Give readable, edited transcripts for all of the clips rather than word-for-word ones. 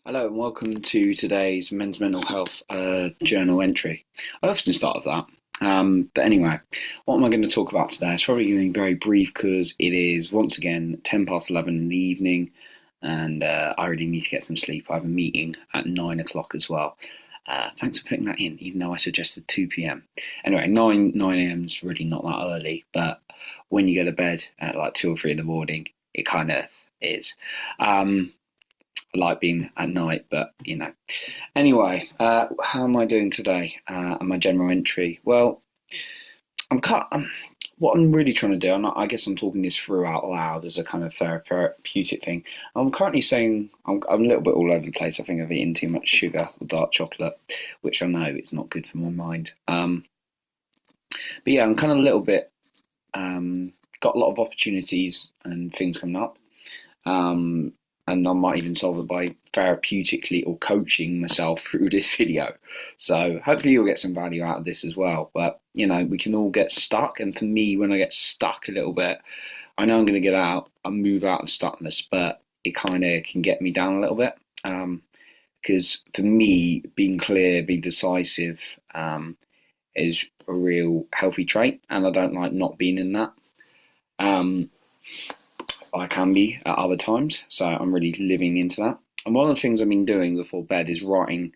Hello and welcome to today's Men's Mental Health journal entry. I often start with that. But anyway, what am I going to talk about today? It's probably going to be very brief because it is once again 10 past 11 in the evening and I really need to get some sleep. I have a meeting at 9 o'clock as well. Thanks for putting that in, even though I suggested 2 p.m. Anyway, 9 a.m. is really not that early, but when you go to bed at like 2 or 3 in the morning, it kind of is. Like being at night, but you know. Anyway, how am I doing today? And my general entry. Well, what I'm really trying to do. I guess I'm talking this through out loud as a kind of therapeutic thing. I'm currently saying I'm a little bit all over the place. I think I've eaten too much sugar or dark chocolate, which I know is not good for my mind. But yeah, I'm kind of a little bit. Got a lot of opportunities and things coming up. And I might even solve it by therapeutically or coaching myself through this video. So hopefully you'll get some value out of this as well. But, you know, we can all get stuck. And for me, when I get stuck a little bit, I know I'm going to get out and move out of stuckness, but it kind of can get me down a little bit. Because for me, being clear, being decisive is a real healthy trait. And I don't like not being in that. I can be at other times, so I'm really living into that. And one of the things I've been doing before bed is writing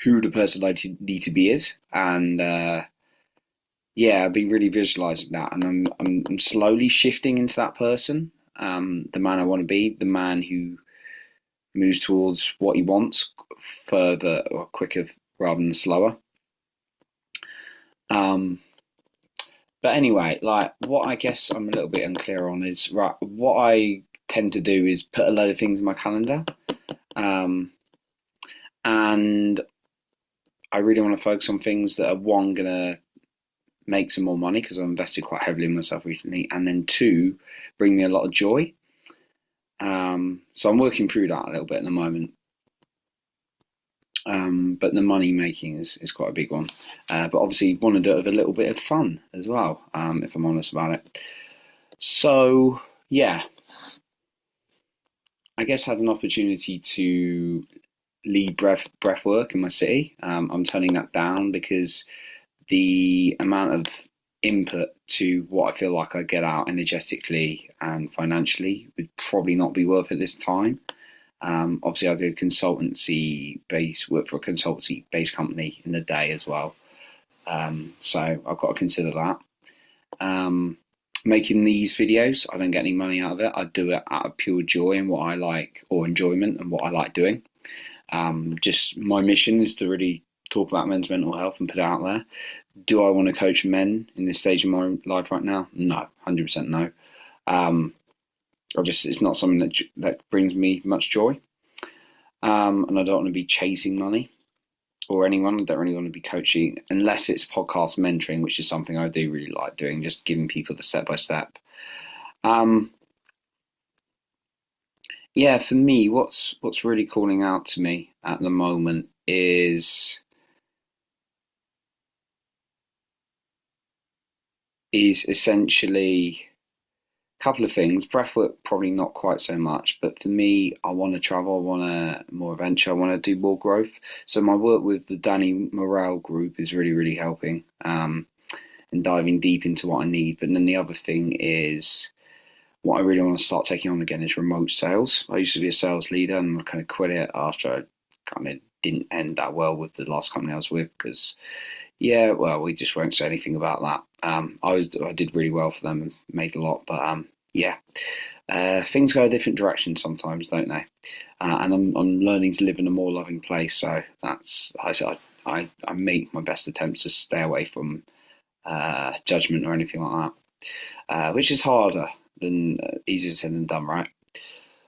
who the person I need to be is, and yeah, I've been really visualizing that, and I'm slowly shifting into that person, the man I want to be, the man who moves towards what he wants further or quicker rather than slower. But anyway, like what I guess I'm a little bit unclear on is right. What I tend to do is put a load of things in my calendar, and I really want to focus on things that are one gonna make some more money because I've invested quite heavily in myself recently, and then two bring me a lot of joy. So I'm working through that a little bit at the moment. But the money making is quite a big one. But obviously want to do it with a little bit of fun as well, if I'm honest about it. So yeah, I guess I had an opportunity to lead breath work in my city. I'm turning that down because the amount of input to what I feel like I get out energetically and financially would probably not be worth it this time. Obviously, I do work for a consultancy based company in the day as well. So I've got to consider that. Making these videos, I don't get any money out of it. I do it out of pure joy and what I like, or enjoyment and what I like doing. Just my mission is to really talk about men's mental health and put it out there. Do I want to coach men in this stage of my life right now? No, 100% no. It's not something that brings me much joy. And I don't want to be chasing money or anyone. I don't really want to be coaching unless it's podcast mentoring, which is something I do really like doing, just giving people the step by step. Yeah, for me, what's really calling out to me at the moment is essentially couple of things. Breathwork probably not quite so much, but for me, I want to travel. I want more adventure. I want to do more growth. So my work with the Danny Morale group is really helping, and diving deep into what I need. But then the other thing is what I really want to start taking on again is remote sales. I used to be a sales leader and I kind of quit it after I kind of didn't end that well with the last company I was with because yeah, well, we just won't say anything about that. I did really well for them and made a lot, but yeah, things go a different direction sometimes, don't they? And I'm learning to live in a more loving place. So I make my best attempts to stay away from judgment or anything like that, which is harder than easier said than done, right?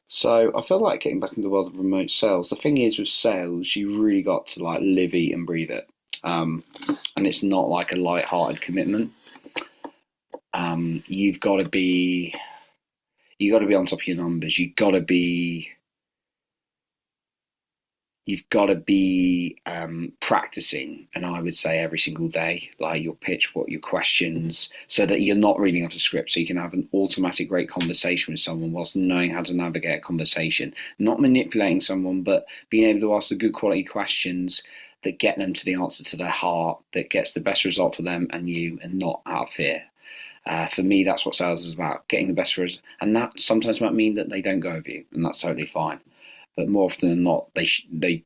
So I feel like getting back into the world of remote sales. The thing is with sales, you really got to like live, eat, and breathe it. And it's not like a light-hearted commitment. You've got to be on top of your numbers. You've got to be you've got to be practicing, and I would say every single day, like your pitch, what your questions, so that you're not reading off the script, so you can have an automatic great conversation with someone whilst knowing how to navigate a conversation, not manipulating someone, but being able to ask the good quality questions that get them to the answer to their heart, that gets the best result for them and you, and not out of fear. For me, that's what sales is about, getting the best result, and that sometimes might mean that they don't go with you, and that's totally fine. But more often than not, they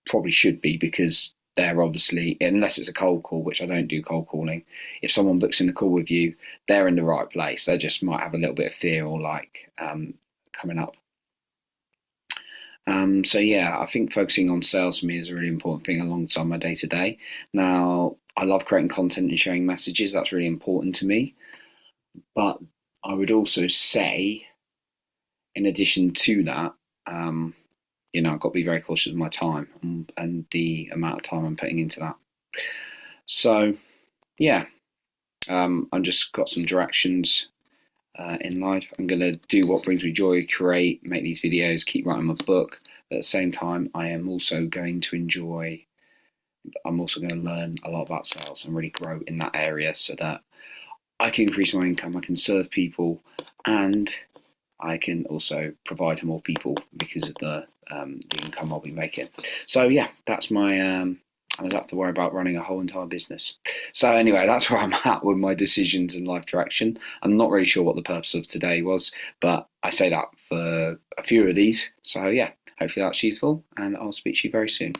probably should be, because they're obviously, unless it's a cold call, which I don't do cold calling. If someone books in a call with you, they're in the right place. They just might have a little bit of fear or like coming up. So yeah, I think focusing on sales for me is a really important thing alongside my day to day. Now, I love creating content and sharing messages. That's really important to me. But I would also say, in addition to that, I've got to be very cautious of my time and the amount of time I'm putting into that. So, yeah, I've just got some directions in life. I'm going to do what brings me joy, create, make these videos, keep writing my book. But at the same time, I'm also going to learn a lot about sales and really grow in that area so that I can increase my income, I can serve people, and I can also provide to more people because of the income I'll be making. So yeah, that's my. I don't have to worry about running a whole entire business. So anyway, that's where I'm at with my decisions and life direction. I'm not really sure what the purpose of today was, but I say that for a few of these. So yeah, hopefully that's useful, and I'll speak to you very soon.